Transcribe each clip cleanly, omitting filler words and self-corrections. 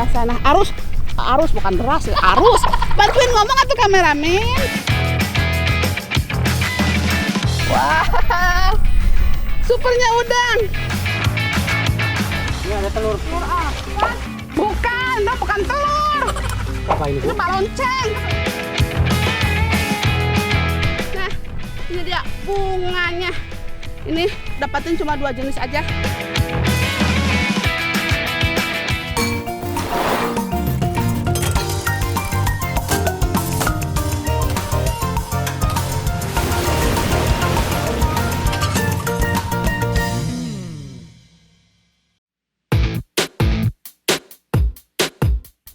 sebelah sana. Arus bukan deras, arus. Bantuin ngomong atuh kameramen. Wah, supernya udang. Ini ada telur. Telur apa? Bukan, bukan telur. Apa ini, Bu? Ini balonceng. Nah, ini dia bunganya. Ini dapatin cuma 2 jenis aja.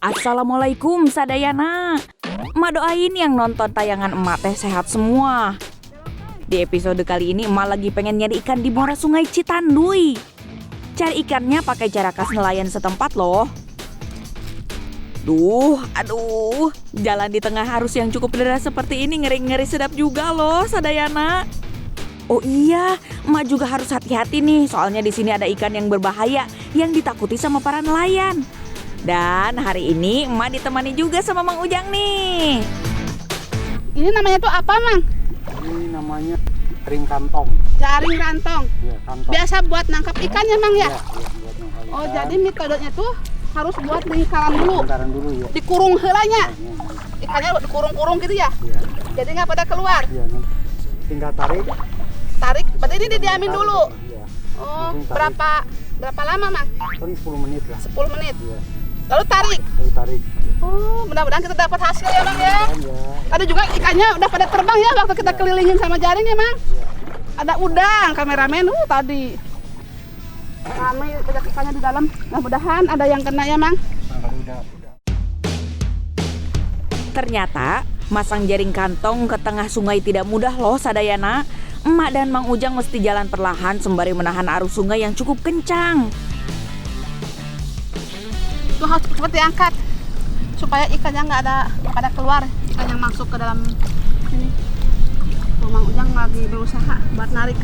Assalamualaikum sadayana. Emak doain yang nonton tayangan emak teh sehat semua. Di episode kali ini emak lagi pengen nyari ikan di muara sungai Citanduy. Cari ikannya pakai cara khas nelayan setempat loh. Aduh, jalan di tengah arus yang cukup deras seperti ini ngeri-ngeri sedap juga loh sadayana. Oh iya, emak juga harus hati-hati nih, soalnya di sini ada ikan yang berbahaya yang ditakuti sama para nelayan. Dan hari ini emak ditemani juga sama Mang Ujang nih. Ini namanya tuh apa, Mang? Ini namanya jaring kantong. Jaring rantong. Ya, kantong. Biasa buat nangkap ikan ya, Mang ya? Iya, buat nangkap ikan. Oh, jadi metodenya tuh harus buat lingkaran dulu. Lingkaran dulu ya. Dikurung helanya. Iya, Ikannya dikurung-kurung gitu ya? iya. Jadi nggak pada keluar. Iya, tinggal tarik. Tarik, berarti ini didiamin Tarik, dulu. Iya. Oh, Langsung tarik. berapa lama, Mang? Paling 10 menit lah. 10 menit. Iya. Lalu tarik. Lalu tarik. Oh, mudah-mudahan kita dapat hasil ya, Mang ya. Kan ya. Ada juga ikannya udah pada terbang ya waktu kita kelilingin sama jaring ya, Mang. Iya. Ada udang, kameramen tadi. Ramai banyak ikannya di dalam. Mudah-mudahan ada yang kena ya, Mang. Nah, kalau udah. Ternyata masang jaring kantong ke tengah sungai tidak mudah loh sadayana. Emak dan Mang Ujang mesti jalan perlahan sembari menahan arus sungai yang cukup kencang. Itu harus cepat diangkat supaya ikannya nggak ada pada keluar, ikan yang masuk ke dalam sini. Tuh, Mang Ujang lagi berusaha buat narik,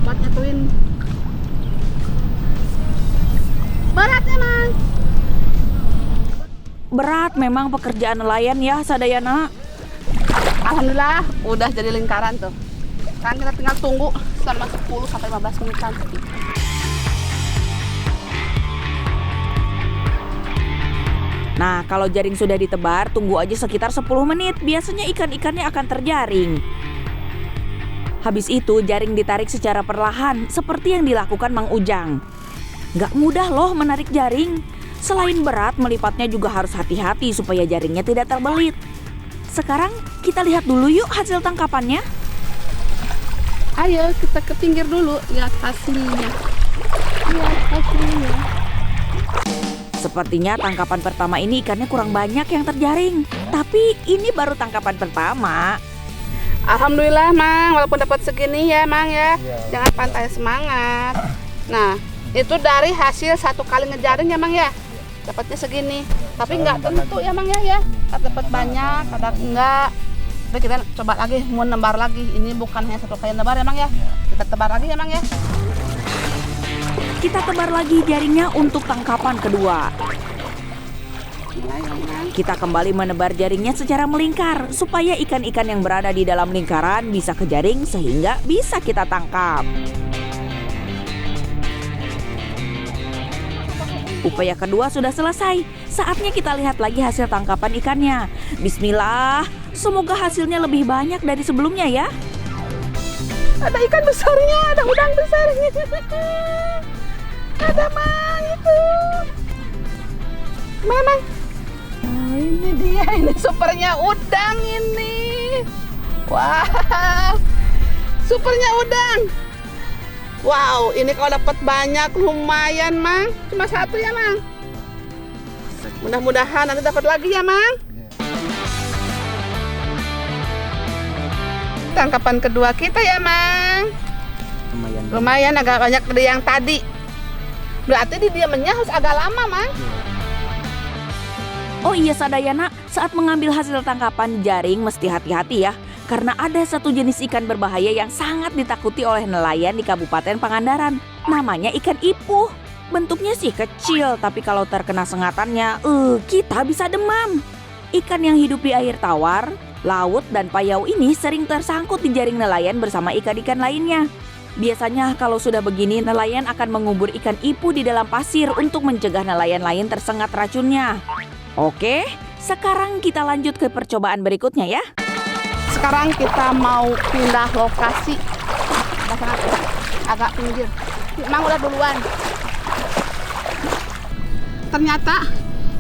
buat nyatuin. Beratnya, Mang. Berat memang pekerjaan nelayan ya sadayana. Alhamdulillah udah jadi lingkaran tuh. Sekarang kita tinggal tunggu selama 10-15 menitan. Nah, kalau jaring sudah ditebar, tunggu aja sekitar 10 menit. Biasanya ikan-ikannya akan terjaring. Habis itu, jaring ditarik secara perlahan, seperti yang dilakukan Mang Ujang. Gak mudah loh menarik jaring. Selain berat, melipatnya juga harus hati-hati supaya jaringnya tidak terbelit. Sekarang, kita lihat dulu yuk hasil tangkapannya. Ayo kita ke pinggir dulu, lihat hasilnya. Lihat hasilnya. Sepertinya tangkapan pertama ini ikannya kurang banyak yang terjaring. Tapi ini baru tangkapan pertama. Alhamdulillah, Mang, walaupun dapat segini ya, Mang ya. Iya. Jangan pantai semangat. Nah, itu dari hasil 1 kali ngejaring ya, Mang ya. Dapatnya segini. Tapi nggak tentu ya, Mang ya. Ada dapat banyak, ada enggak. Tapi kita coba lagi, mau nebar lagi. Ini bukan hanya 1 kali nebar ya, Mang ya. Kita tebar lagi ya, Mang ya. Kita tebar lagi jaringnya untuk tangkapan kedua. Kita kembali menebar jaringnya secara melingkar supaya ikan-ikan yang berada di dalam lingkaran bisa ke jaring sehingga bisa kita tangkap. Upaya kedua sudah selesai. Saatnya kita lihat lagi hasil tangkapan ikannya. Bismillah, semoga hasilnya lebih banyak dari sebelumnya ya. Ada ikan besarnya, ada udang besarnya. Ada, Mang, itu. Mana, Mang? Oh, ini dia, ini supernya udang ini. Wow, supernya udang. Wow, ini kalau dapat banyak lumayan, Mang. Cuma 1 ya, Mang. Mudah-mudahan nanti dapat lagi ya, Mang. Tangkapan kedua kita ya, Mang. Lumayan agak banyak dari yang tadi. Berarti didiamnya harus agak lama, Mang. Oh iya sadayana, saat mengambil hasil tangkapan jaring mesti hati-hati ya. Karena ada satu jenis ikan berbahaya yang sangat ditakuti oleh nelayan di Kabupaten Pangandaran. Namanya ikan ipuh. Bentuknya sih kecil, tapi kalau terkena sengatannya, kita bisa demam. Ikan yang hidup di air tawar, laut, dan payau ini sering tersangkut di jaring nelayan bersama ikan-ikan lainnya. Biasanya kalau sudah begini, nelayan akan mengubur ikan ipu di dalam pasir untuk mencegah nelayan lain tersengat racunnya. Oke, sekarang kita lanjut ke percobaan berikutnya ya. Sekarang kita mau pindah lokasi. Agak pinggir. Emang udah duluan. Ternyata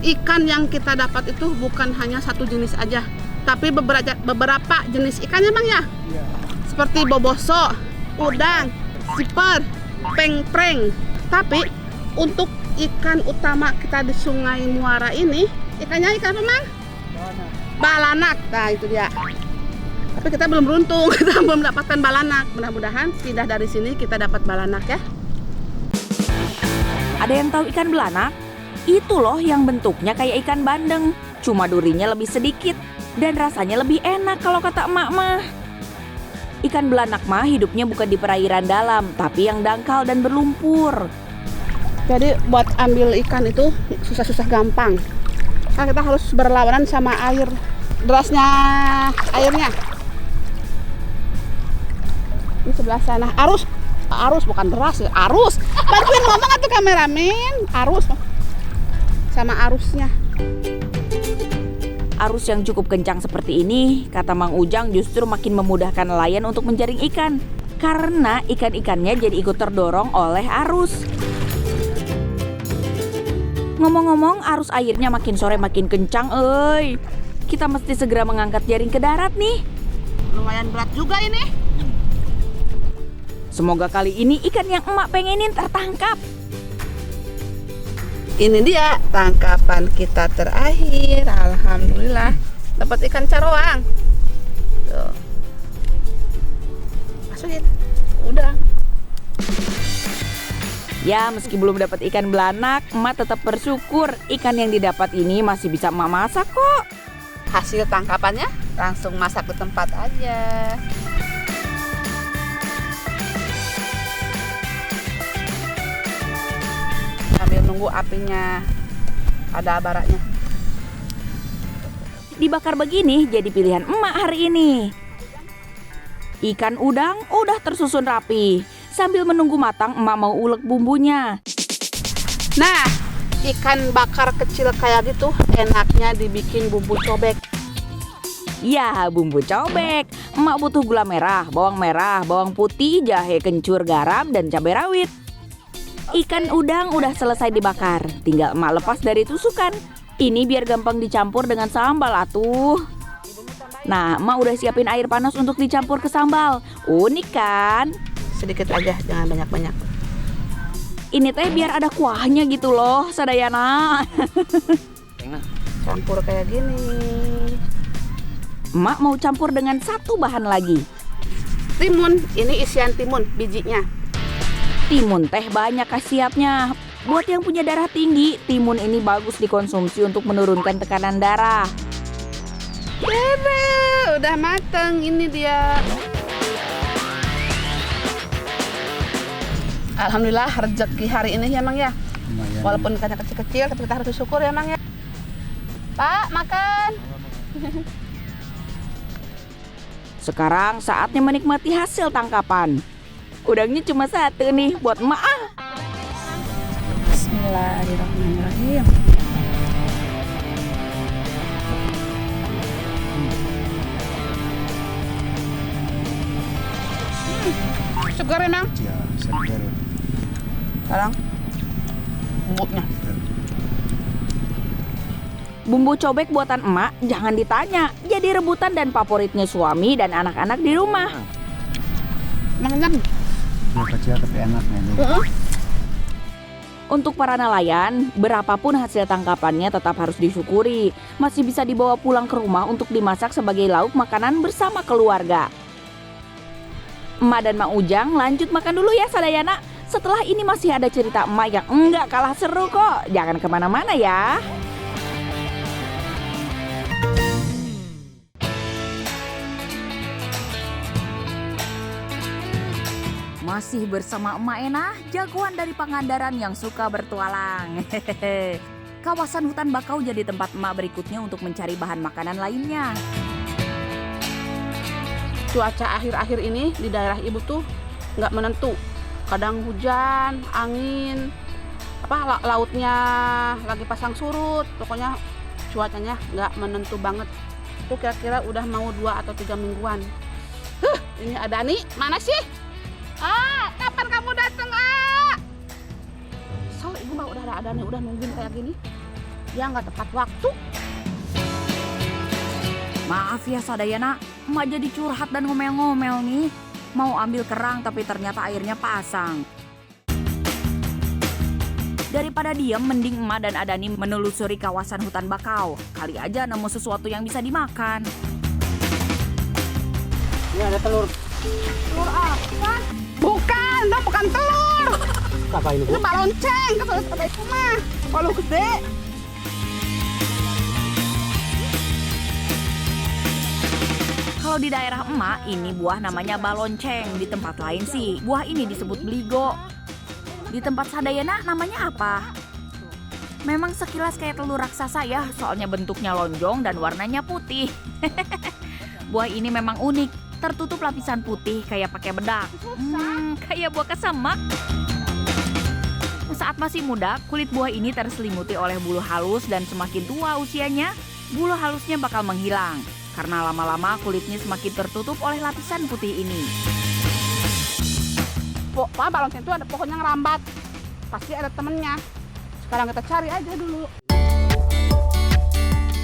ikan yang kita dapat itu bukan hanya satu jenis aja, tapi beberapa jenis ikannya Bang ya. Iya. Seperti boboso, udang, siper, pengpreng. Tapi untuk ikan utama kita di Sungai Muara ini, ikannya ikan apa Mang? Balanak. Nah itu dia. Tapi kita belum beruntung, kita belum mendapatkan balanak. Mudah-mudahan pindah dari sini kita dapat balanak ya. Ada yang tahu ikan belanak? Itu loh yang bentuknya kayak ikan bandeng, cuma durinya lebih sedikit dan rasanya lebih enak kalau kata emak mah. Ikan belanak mah hidupnya bukan di perairan dalam, tapi yang dangkal dan berlumpur. Jadi buat ambil ikan itu susah-susah gampang. Kan kita harus berlawanan sama air, derasnya airnya. Ini sebelah sana, arus bukan deras ya, arus. Bantuin ngomong atuh kameramen, arus. Sama arusnya. Arus yang cukup kencang seperti ini, kata Mang Ujang, justru makin memudahkan nelayan untuk menjaring ikan. Karena ikan-ikannya jadi ikut terdorong oleh arus. Ngomong-ngomong, arus airnya makin sore makin kencang, Kita mesti segera mengangkat jaring ke darat nih. Lumayan berat juga ini. Semoga kali ini ikan yang emak pengenin tertangkap. Ini dia tangkapan kita terakhir. Alhamdulillah dapat ikan caroang. Tuh. Masukin. Udah. Ya, meski belum dapat ikan belanak, emak tetap bersyukur ikan yang didapat ini masih bisa emak masak kok. Hasil tangkapannya langsung masak di tempat aja. Sambil nunggu apinya ada baraknya. Dibakar begini jadi pilihan emak hari ini. Ikan udang udah tersusun rapi. Sambil menunggu matang, emak mau ulek bumbunya. Nah, ikan bakar kecil kayak gitu enaknya dibikin bumbu cobek. Ya, bumbu cobek. Emak butuh gula merah, bawang putih, jahe, kencur, garam, dan cabai rawit. Ikan udang udah selesai dibakar, tinggal emak lepas dari tusukan. Ini biar gampang dicampur dengan sambal atuh. Nah, emak udah siapin air panas untuk dicampur ke sambal. Unik kan? Sedikit aja, jangan banyak-banyak. Ini teh biar ada kuahnya gitu loh, sadayana. Campur kayak gini. Emak mau campur dengan satu bahan lagi. Timun, ini isian timun, bijinya. Timun teh banyak khasiatnya. Buat yang punya darah tinggi, timun ini bagus dikonsumsi untuk menurunkan tekanan darah. Udah mateng, ini dia. Alhamdulillah rezeki hari ini ya Mang ya. Lumayan. Walaupun ikannya kecil-kecil, tapi kita harus bersyukur ya Mang ya. Pak, makan. Sekarang saatnya menikmati hasil tangkapan. Udangnya cuma satu nih buat emak. Bismillahirrahmanirrahim. Segar ya Mang? Ya, segar. Sekarang bumbunya. Bumbu cobek buatan emak jangan ditanya, jadi rebutan dan favoritnya suami dan anak-anak di rumah. Mang enak. Dia kecil tapi enak nih. Untuk para nelayan, berapapun hasil tangkapannya tetap harus disyukuri. Masih bisa dibawa pulang ke rumah untuk dimasak sebagai lauk makanan bersama keluarga. Emak dan Mang Ujang lanjut makan dulu ya sadayana. Setelah ini masih ada cerita emak yang enggak kalah seru kok. Jangan kemana-mana ya. Masih bersama Emak Ena, jagoan dari Pangandaran yang suka bertualang. Kawasan hutan bakau jadi tempat emak berikutnya untuk mencari bahan makanan lainnya. Cuaca akhir-akhir ini di daerah ibu tuh nggak menentu. Kadang hujan, angin, lautnya lagi pasang surut. Pokoknya cuacanya nggak menentu banget. Itu kira-kira udah mau 2 atau 3 mingguan. Ini ada nih, mana sih? Kapan kamu datang? So, ibu mah udah ada nih, udah nungguin kayak gini. Ya nggak tepat waktu. Maaf ya Sadayana, emak jadi curhat dan ngomel-ngomel nih. Mau ambil kerang tapi ternyata airnya pasang. Daripada diam, mending emak dan Adani menelusuri kawasan hutan bakau. Kali aja nemu sesuatu yang bisa dimakan. Ini ada telur. Telur apa? Bukan telur. Apa ini, Itu balonceng, kesulit kata itu mah. Kalau gede. Kalau di daerah emak, ini buah namanya balonceng. Di tempat lain sih, buah ini disebut beligo. Di tempat Sadayana namanya apa? Memang sekilas kayak telur raksasa ya, soalnya bentuknya lonjong dan warnanya putih. Buah ini memang unik, tertutup lapisan putih kayak pakai bedak. Kayak buah kesemak. Saat masih muda, kulit buah ini terselimuti oleh bulu halus dan semakin tua usianya, bulu halusnya bakal menghilang. Karena lama-lama kulitnya semakin tertutup oleh lapisan putih ini. Pak balonceng itu ada pohonnya ngerambat. Pasti ada temennya. Sekarang kita cari aja dulu.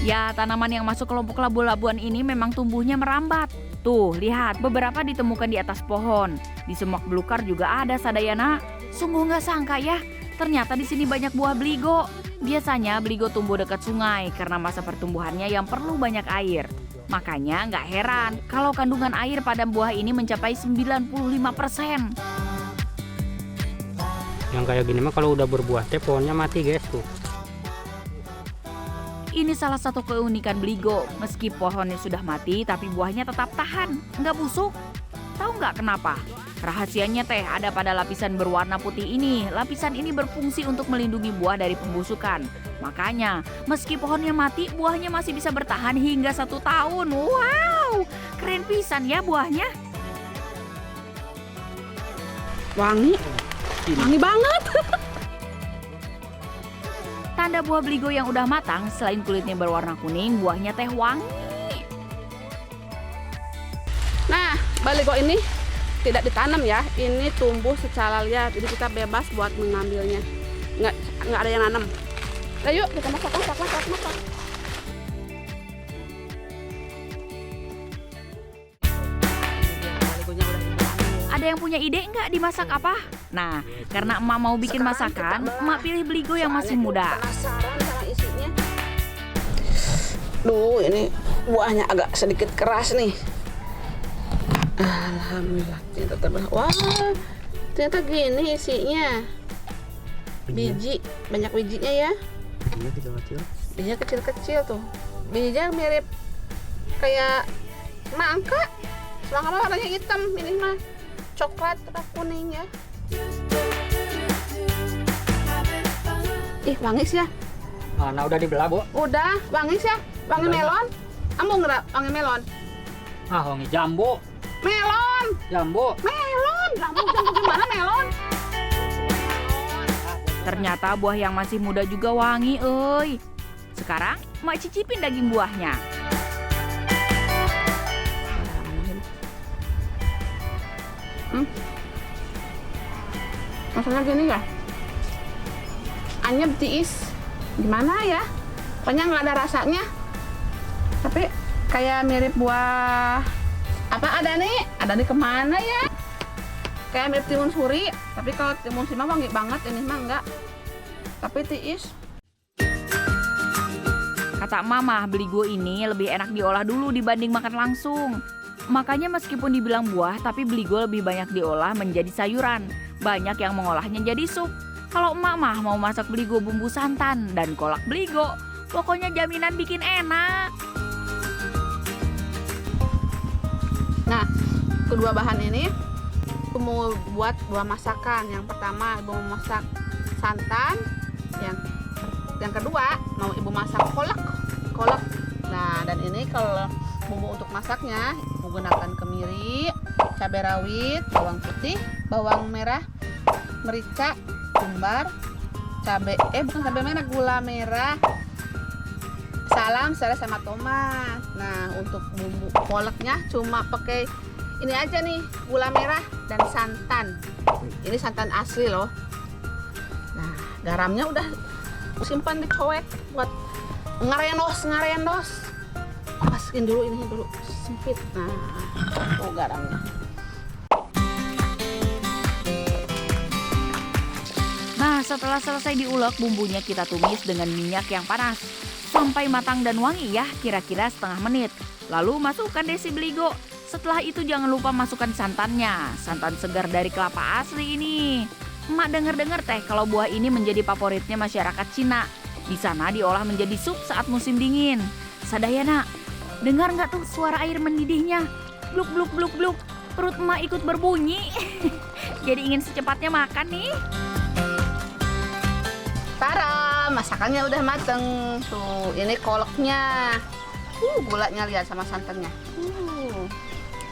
Ya, tanaman yang masuk kelompok labu-labuan ini memang tumbuhnya merambat. Tuh, lihat, beberapa ditemukan di atas pohon. Di semak belukar juga ada Sadayana. Sungguh nggak sangka ya, ternyata di sini banyak buah beligo. Biasanya beligo tumbuh dekat sungai karena masa pertumbuhannya yang perlu banyak air. Makanya nggak heran kalau kandungan air pada buah ini mencapai 95%. Yang kayak gini mah kalau udah berbuah teh pohonnya mati guys tuh. Ini salah satu keunikan beligo. Meski pohonnya sudah mati, tapi buahnya tetap tahan, nggak busuk. Tahu nggak kenapa? Rahasianya teh ada pada lapisan berwarna putih ini. Lapisan ini berfungsi untuk melindungi buah dari pembusukan. Makanya, meski pohonnya mati, buahnya masih bisa bertahan hingga 1 tahun. Wow, keren pisan ya buahnya. Wangi banget. Tanda buah beligo yang udah matang, selain kulitnya berwarna kuning, buahnya teh wangi. Nah, baligo ini tidak ditanam ya. Ini tumbuh secara liar, jadi kita bebas buat mengambilnya. Nggak ada yang nanam. Ayo kita masak. Ada yang punya ide nggak dimasak apa? Nah, karena emak mau bikin masakan, emak pilih beligo yang masih muda. Penasaran sama isinya. Duh, ini buahnya agak sedikit keras nih. Alhamdulillah, ternyata gini isinya. Biji, banyak bijinya ya. Bijinya kecil-kecil. Bijinya kecil-kecil tuh. Bijinya mirip kayak nangka. Selangkah warnanya hitam, ini mah coklat atau kuning ya. Ih, wangi sih ya. Nah udah dibelah, Bu. Udah, wangi sih ya. Wangi Udah. melon. Kamu nggak wangi melon? Wangi jambu. Melon. Jambu. Jambu gimana melon? Ternyata buah yang masih muda juga wangi, euy. Sekarang, emak cicipin daging buahnya. Maksudnya gini ya, anyep tiis, gimana ya? Pokoknya nggak ada rasanya, tapi kayak mirip buah apa ada nih kemana ya? Kayak mirip timun suri, tapi kalau timun suri mah wangi banget, ini mah enggak. Tapi tiis. Kata mama, beligo ini lebih enak diolah dulu dibanding makan langsung. Makanya meskipun dibilang buah, tapi beligo lebih banyak diolah menjadi sayuran. Banyak yang mengolahnya jadi sup. Kalau emak mah mau masak beligo bumbu santan dan kolak beligo, pokoknya jaminan bikin enak. Nah, kedua bahan ini Ibu mau buat 2 masakan. Yang pertama Ibu mau masak santan, yang kedua mau Ibu masak kolak. Nah, dan ini kalau bumbu untuk masaknya menggunakan kemiri, cabai rawit, bawang putih, bawang merah, merica, cumbar, bukan cabai merah, gula merah, salam, serai sama tomat. Nah, untuk bumbu kolaknya cuma pakai ini aja nih, gula merah dan santan. Ini santan asli loh. Nah, garamnya udah simpan di cowek buat ngarenos. Masukin dulu ini dulu, sempit. Nah, garamnya. Nah, setelah selesai diulek, bumbunya kita tumis dengan minyak yang panas sampai matang dan wangi ya, kira-kira setengah menit. Lalu masukkan deh si beligo. Setelah itu jangan lupa masukkan santannya. Santan segar dari kelapa asli ini. Emak dengar-dengar teh kalau buah ini menjadi favoritnya masyarakat Cina. Di sana diolah menjadi sup saat musim dingin. Sadayana, dengar nggak tuh suara air mendidihnya? Bluk bluk bluk bluk. Perut emak ikut berbunyi. Jadi ingin secepatnya makan nih. Tara, masakannya udah mateng. Tuh, ini kolaknya. Gulanya lihat sama santannya.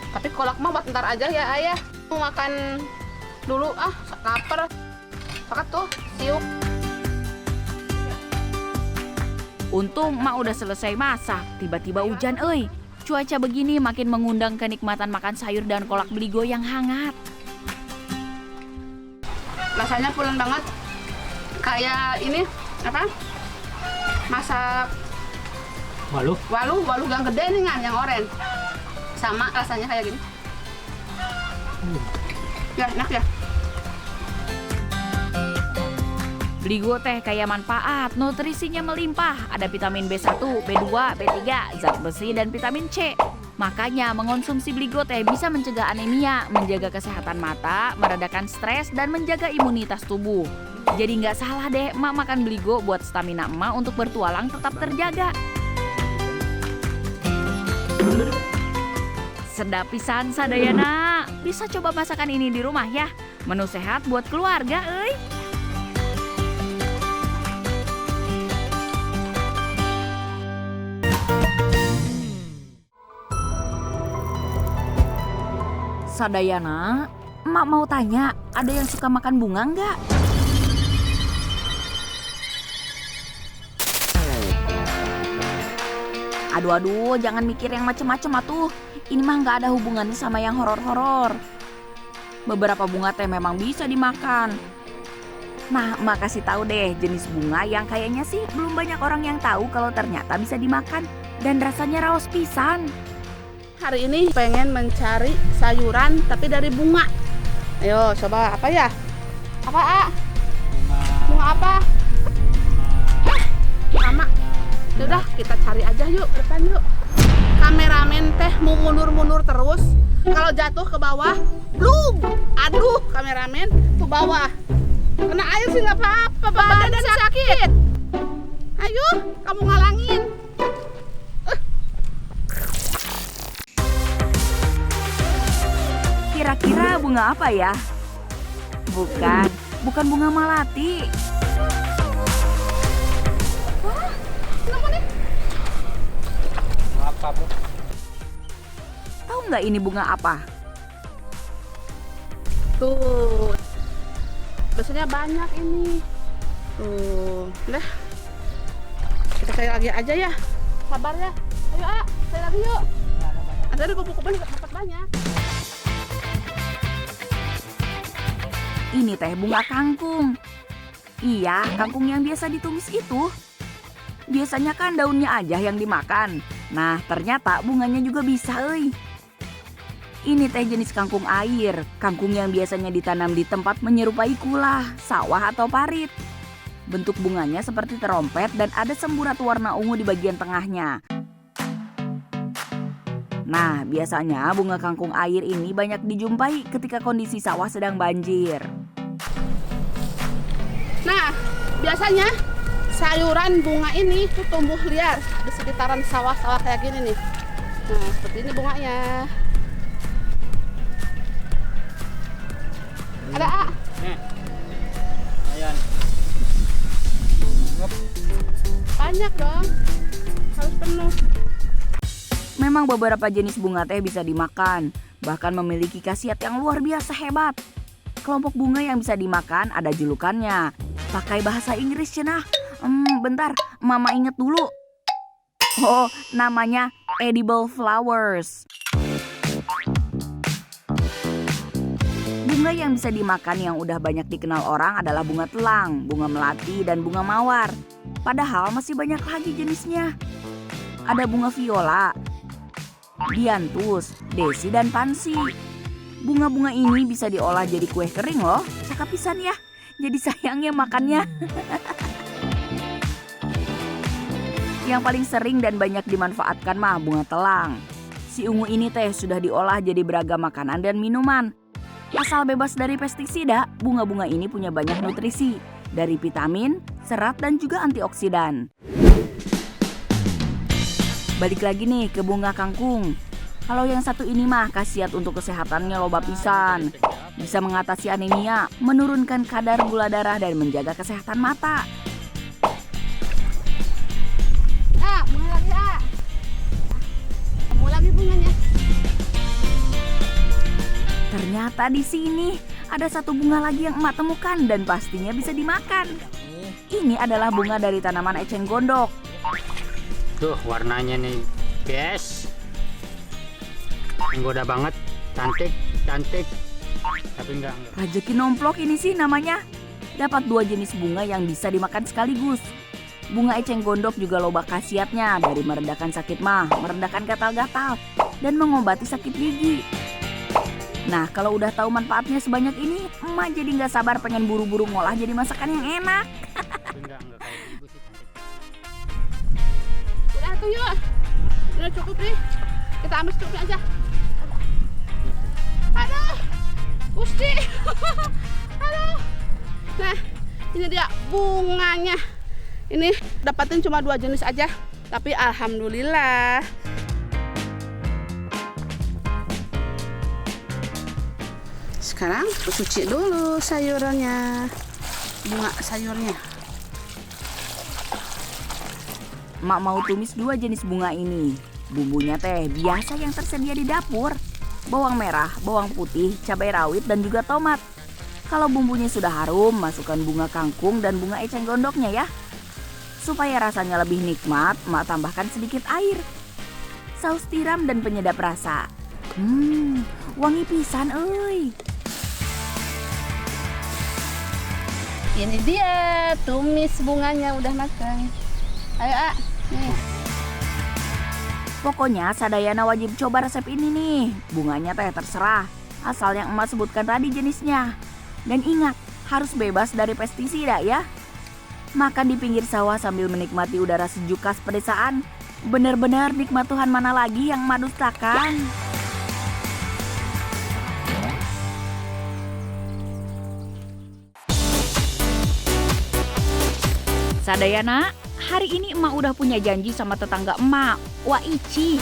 Tapi kolak mah buat ntar aja ya, Ayah. Mau makan dulu, lapar. Pakat tuh, siup. Untung emak udah selesai masak, tiba-tiba hujan euy. Cuaca begini makin mengundang kenikmatan makan sayur dan kolak beligo yang hangat. Rasanya pulen banget. Kayak ini, apa? Masak walu yang gede nih kan, yang oranye. Sama rasanya kayak gini. Ya, enak ya. Beligo teh kaya manfaat, nutrisinya melimpah. Ada vitamin B1, B2, B3, zat besi, dan vitamin C. Makanya mengonsumsi beligo teh bisa mencegah anemia, menjaga kesehatan mata, meredakan stres, dan menjaga imunitas tubuh. Jadi nggak salah deh emak makan beligo buat stamina emak untuk bertualang tetap terjaga. Sedap pisan sadayana. Bisa coba masakan ini di rumah ya. Menu sehat buat keluarga euy. Sadayana, emak mau tanya, ada yang suka makan bunga nggak? Aduh, jangan mikir yang macem-macem atuh. Ini mah nggak ada hubungannya sama yang horor-horor. Beberapa bunga teh memang bisa dimakan. Nah, emak kasih tahu deh jenis bunga yang kayaknya sih belum banyak orang yang tahu kalau ternyata bisa dimakan dan rasanya raos pisan. Hari ini pengen mencari sayuran tapi dari bunga. Ayo coba apa ya? Apa Bunga apa? Sama. Udah kita cari aja yuk, ke depan yuk. Kameramen teh mau mundur-mundur terus. Kalau jatuh ke bawah, blum. Aduh, kameramen ke bawah. Kena air sih nggak apa-apa, badan sakit. Ayo, kamu ngalangin. Kira-kira bunga apa ya? Bukan bunga melati. Apa, Bro? Tahu nggak ini bunga apa? Tuh, biasanya banyak ini. Tuh, udah. Kita cari lagi aja ya. Sabar ya. Ayo, cari lagi yuk. Ada di kupu-kupu dapat banyak. Ini teh bunga kangkung. Iya, kangkung yang biasa ditumis itu. Biasanya kan daunnya aja yang dimakan. Nah, ternyata bunganya juga bisa, euy. Ini teh jenis kangkung air. Kangkung yang biasanya ditanam di tempat menyerupai kulah, sawah atau parit. Bentuk bunganya seperti terompet dan ada semburat warna ungu di bagian tengahnya. Nah, biasanya bunga kangkung air ini banyak dijumpai ketika kondisi sawah sedang banjir. Nah, biasanya sayuran bunga ini tuh tumbuh liar di sekitaran sawah-sawah kayak gini nih. Nah, seperti ini bunganya. Ada A. Nih. Ayan. Banyak dong. Harus penuh. Memang beberapa jenis bunga teh bisa dimakan, bahkan memiliki khasiat yang luar biasa hebat. Kelompok bunga yang bisa dimakan ada julukannya. Pakai bahasa Inggris cenah. Bentar, Mama inget dulu. Oh, namanya edible flowers. Bunga yang bisa dimakan yang udah banyak dikenal orang adalah bunga telang, bunga melati, dan bunga mawar. Padahal masih banyak lagi jenisnya. Ada bunga viola, dianthus, desi, dan pansi. Bunga-bunga ini bisa diolah jadi kue kering loh. Cakep pisan ya. Jadi sayang ya makannya. Yang paling sering dan banyak dimanfaatkan mah bunga telang. Si ungu ini teh sudah diolah jadi beragam makanan dan minuman. Asal bebas dari pestisida, bunga-bunga ini punya banyak nutrisi. Dari vitamin, serat, dan juga antioksidan. Balik lagi nih ke bunga kangkung. Kalau yang satu ini mah khasiat untuk kesehatannya loba pisan. Bisa mengatasi anemia, menurunkan kadar gula darah, dan menjaga kesehatan mata. Bunga lagi A. Kamu lagi bunganya. Ternyata di sini ada satu bunga lagi yang emak temukan dan pastinya bisa dimakan. Ini adalah bunga dari tanaman eceng gondok. Tuh warnanya nih, guys. Menggoda banget, cantik. Tapi enggak. Rajeki nomplok ini sih namanya. Dapat 2 jenis bunga yang bisa dimakan sekaligus. Bunga eceng gondok juga loba khasiatnya dari meredakan sakit mah, meredakan gatal-gatal, dan mengobati sakit gigi. Nah, kalau udah tahu manfaatnya sebanyak ini, emak jadi nggak sabar pengen buru-buru ngolah jadi masakan yang enak. Tapi enggak kayak ibu sih cantik. Udah tuh yuk. Udah cukup nih. Kita ambil secukupnya aja. Aduh. Gusti. Aduh. Nah, ini dia bunganya. Ini dapatin cuma 2 jenis aja, tapi alhamdulillah. Sekarang cuci dulu sayurnya, bunga sayurnya. Emak mau tumis 2 jenis bunga ini. Bumbunya teh biasa yang tersedia di dapur. Bawang merah, bawang putih, cabai rawit, dan juga tomat. Kalau bumbunya sudah harum, masukkan bunga kangkung dan bunga eceng gondoknya ya. Supaya rasanya lebih nikmat, emak tambahkan sedikit air, saus tiram, dan penyedap rasa. Wangi pisan euy. Ini dia tumis bunganya udah matang. Ayo A, nih. Pokoknya sadayana wajib coba resep ini nih. Bunganya teh terserah, asal yang emak sebutkan tadi jenisnya. Dan ingat, harus bebas dari pestisida ya. Makan di pinggir sawah sambil menikmati udara sejuk khas pedesaan. Bener-bener nikmat Tuhan mana lagi yang emak dustakan. Sadayana, hari ini emak udah punya janji sama tetangga emak, Wak Ici.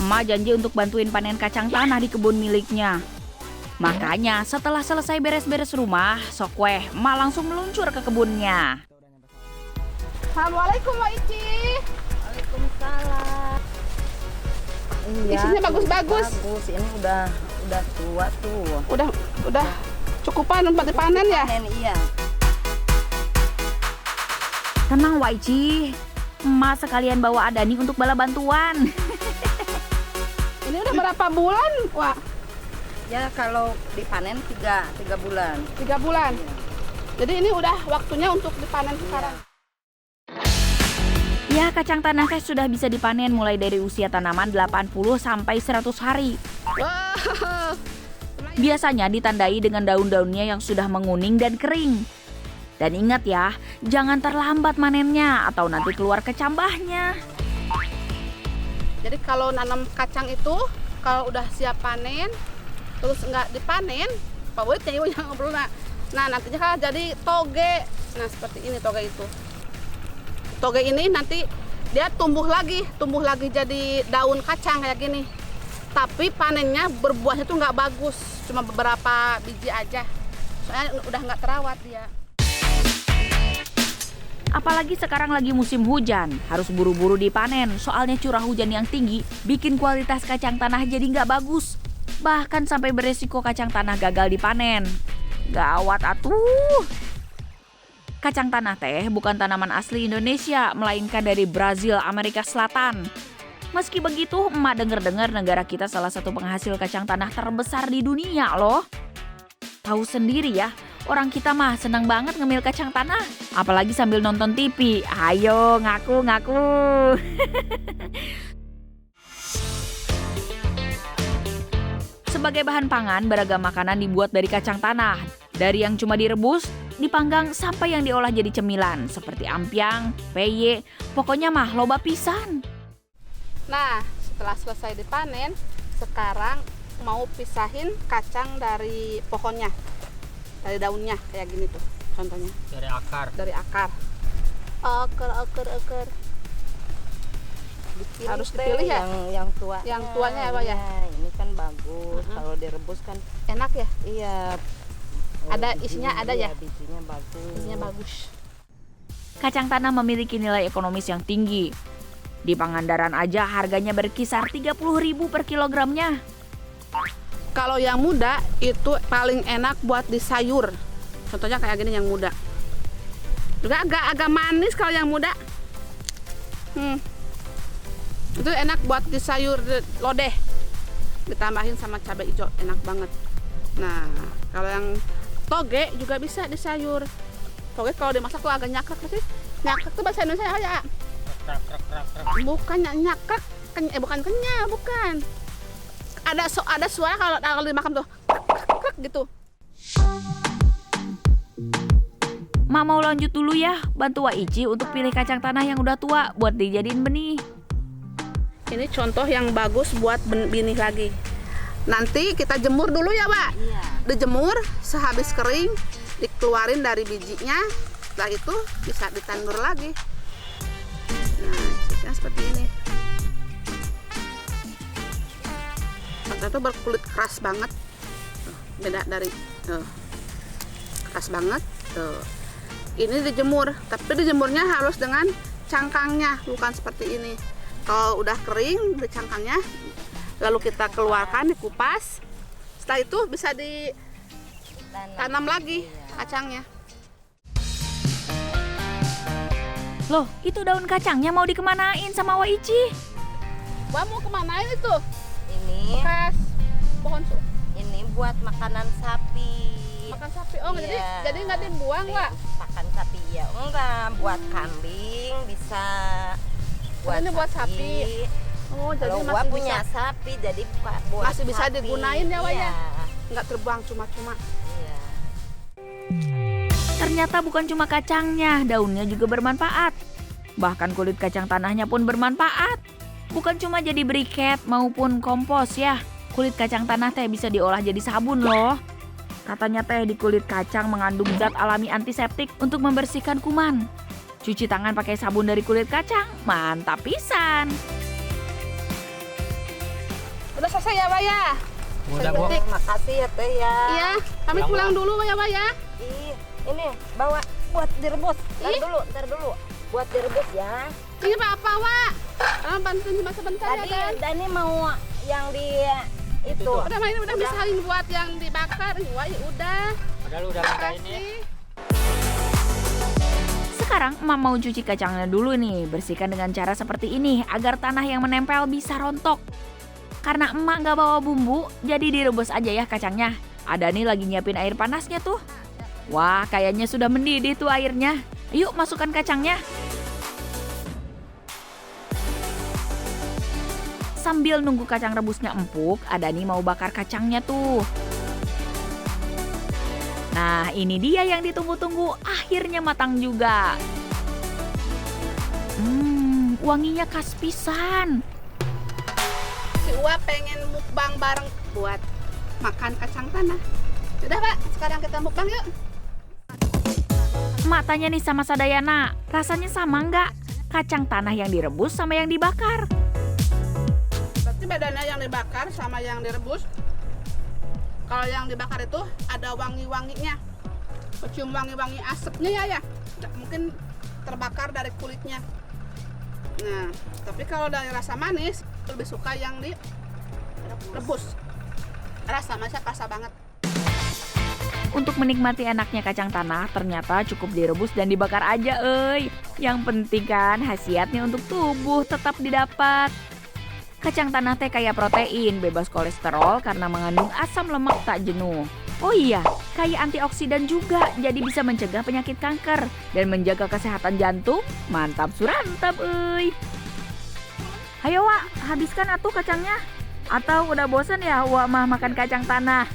Emak janji untuk bantuin panen kacang tanah di kebun miliknya. Makanya setelah selesai beres-beres rumah, sok weh emak langsung meluncur ke kebunnya. Assalamualaikum Wak Ici. Waalaikumsalam. Iya, Isinya bagus-bagus. Bagus, ini udah tua tuh. Udah cukupan untuk dipanen ya? Panen, iya. Tenang Wak Ici, emak sekalian bawa Adani untuk bala bantuan. Ini udah berapa bulan, Wak? Ya kalau dipanen 3 bulan. 3 bulan. Jadi ini udah waktunya untuk dipanen sekarang. Ya, kacang tanah teh sudah bisa dipanen mulai dari usia tanaman 80 sampai 100 hari. Wow. Biasanya ditandai dengan daun-daunnya yang sudah menguning dan kering. Dan ingat ya, jangan terlambat manennya atau nanti keluar kecambahnya. Jadi kalau nanam kacang itu, kalau udah siap panen, terus nggak dipanen, favoritnya ibu yang ngobrol. Nah, nantinya kan jadi toge. Nah, seperti ini toge itu. Toge ini nanti dia tumbuh lagi jadi daun kacang kayak gini. Tapi panennya berbuahnya tuh nggak bagus, cuma beberapa biji aja. Soalnya udah nggak terawat dia. Apalagi sekarang lagi musim hujan, harus buru-buru dipanen. Soalnya curah hujan yang tinggi bikin kualitas kacang tanah jadi nggak bagus. Bahkan sampai beresiko kacang tanah gagal dipanen. Gawat atuh. Kacang tanah teh bukan tanaman asli Indonesia, melainkan dari Brazil, Amerika Selatan. Meski begitu, emak dengar-dengar negara kita salah satu penghasil kacang tanah terbesar di dunia loh. Tahu sendiri ya, orang kita mah senang banget ngemil kacang tanah. Apalagi sambil nonton TV. Ayo ngaku-ngaku. Sebagai bahan pangan, beragam makanan dibuat dari kacang tanah. Dari yang cuma direbus, dipanggang, sampai yang diolah jadi cemilan. Seperti ampiang, peye, pokoknya mah loba pisan. Nah, setelah selesai dipanen, sekarang mau pisahin kacang dari pohonnya. Dari daunnya, kayak gini tuh contohnya. Dari akar. Dari akar. Akar. Harus dipilih ya? Yang tua. Yang tuanya apa ya? Ini kan bagus. Kalau direbus kan Enak ya? iya. Ada isinya ada ya? Bijinya bagus. Isinya bagus. Kacang tanah memiliki nilai ekonomis yang tinggi. Di Pangandaran aja harganya berkisar 30.000 per kilogramnya. Kalau yang muda itu paling enak buat di sayur. Contohnya kayak gini yang muda. Juga agak manis kalau yang muda. Itu enak buat di sayur lodeh. Ditambahin sama cabai hijau, enak banget. Nah, kalau yang toge juga bisa di sayur. Toge kalau dimasak tuh agak nyakrek sih. Nyakrek tuh bahasa Indonesia apa ya? Bukan nyakrek, bukan kenyal, bukan. Ada suara kalau dimakan tuh krek gitu. Mak mau lanjut dulu ya, bantu Wak Ici untuk pilih kacang tanah yang udah tua buat dijadiin benih. Ini contoh yang bagus buat benih lagi. Nanti kita jemur dulu ya, Pak. Iya. Dijemur, sehabis kering, dikeluarin dari bijinya. Setelah itu bisa ditandur lagi. Nah, cipnya seperti ini. Kacang itu berkulit keras banget. Tuh, beda dari keras banget. Tuh. Ini dijemur, tapi dijemurnya harus dengan cangkangnya, bukan seperti ini. Kalau udah kering di cangkangnya, lalu kita keluarkan, dikupas. Setelah itu bisa ditanam lagi kacangnya. Loh, itu daun kacangnya mau dikemanain sama Wak Ici? Wah, mau kemanain itu? Ini Bekas pohon ini buat makanan sapi. makan sapi. Oh, Iya. jadi nggak dibuang, Wak? Makan sapi ya enggak, buat kambing bisa. Ini buat sapi. Oh, jadi Kalau gua masih punya bisa, sapi jadi buat masih bisa sapi. digunain ya, Wak, ya? Iya. Nggak terbuang cuma-cuma. Iya. Ternyata bukan cuma kacangnya, daunnya juga bermanfaat. Bahkan kulit kacang tanahnya pun bermanfaat. Bukan cuma jadi briket maupun kompos ya. Kulit kacang tanah teh bisa diolah jadi sabun loh. Katanya teh di kulit kacang mengandung zat alami antiseptik untuk membersihkan kuman. Cuci tangan pakai sabun dari kulit kacang, mantap pisan. Udah selesai ya, Wak, ya? Udah, Bu. Makasih ya Teh ya. Iya, kami pulang dulu ya, Wak, ya? Ih, ini bawa buat direbus. Ih. Ntar dulu. Buat direbus ya. Ini apa, Wak? Bantuin cuma sebentar Tadi ya, Dan. Dani mau yang di itu. tuh. Udah misahin buat yang dibakar. Wah, ya udah. Padahal udah mintain ya. Kasih. Sekarang emak mau cuci kacangnya dulu nih, bersihkan dengan cara seperti ini agar tanah yang menempel bisa rontok. Karena emak nggak bawa bumbu, jadi direbus aja ya kacangnya. Ada nih lagi nyiapin air panasnya tuh. Wah, kayaknya sudah mendidih tuh airnya. Yuk masukkan kacangnya. Sambil nunggu kacang rebusnya empuk, Adani mau bakar kacangnya tuh. Nah, ini dia yang ditunggu-tunggu, akhirnya matang juga. Wanginya khas pisan. Si Uwa pengen mukbang bareng buat makan kacang tanah. Sudah, Pak, sekarang kita mukbang yuk. Mak tanya nih sama Sadayana, rasanya sama nggak? Kacang tanah yang direbus sama yang dibakar? Berarti bedanya yang dibakar sama yang direbus. Kalau yang dibakar itu ada wangi-wanginya, kecium wangi-wangi asapnya ya. Mungkin terbakar dari kulitnya. Nah, tapi kalau dari rasa manis lebih suka yang direbus. Rasa manisnya kerasa banget. Untuk menikmati enaknya kacang tanah, ternyata cukup direbus dan dibakar aja, euy. Yang penting kan khasiatnya untuk tubuh tetap didapat. Kacang tanah teh kaya protein, bebas kolesterol karena mengandung asam lemak tak jenuh. Oh iya, kaya antioksidan juga, jadi bisa mencegah penyakit kanker dan menjaga kesehatan jantung. Mantap surantap, euy. Hayo, Wak, habiskan atuh kacangnya. Atau udah bosan ya Wak mah makan kacang tanah?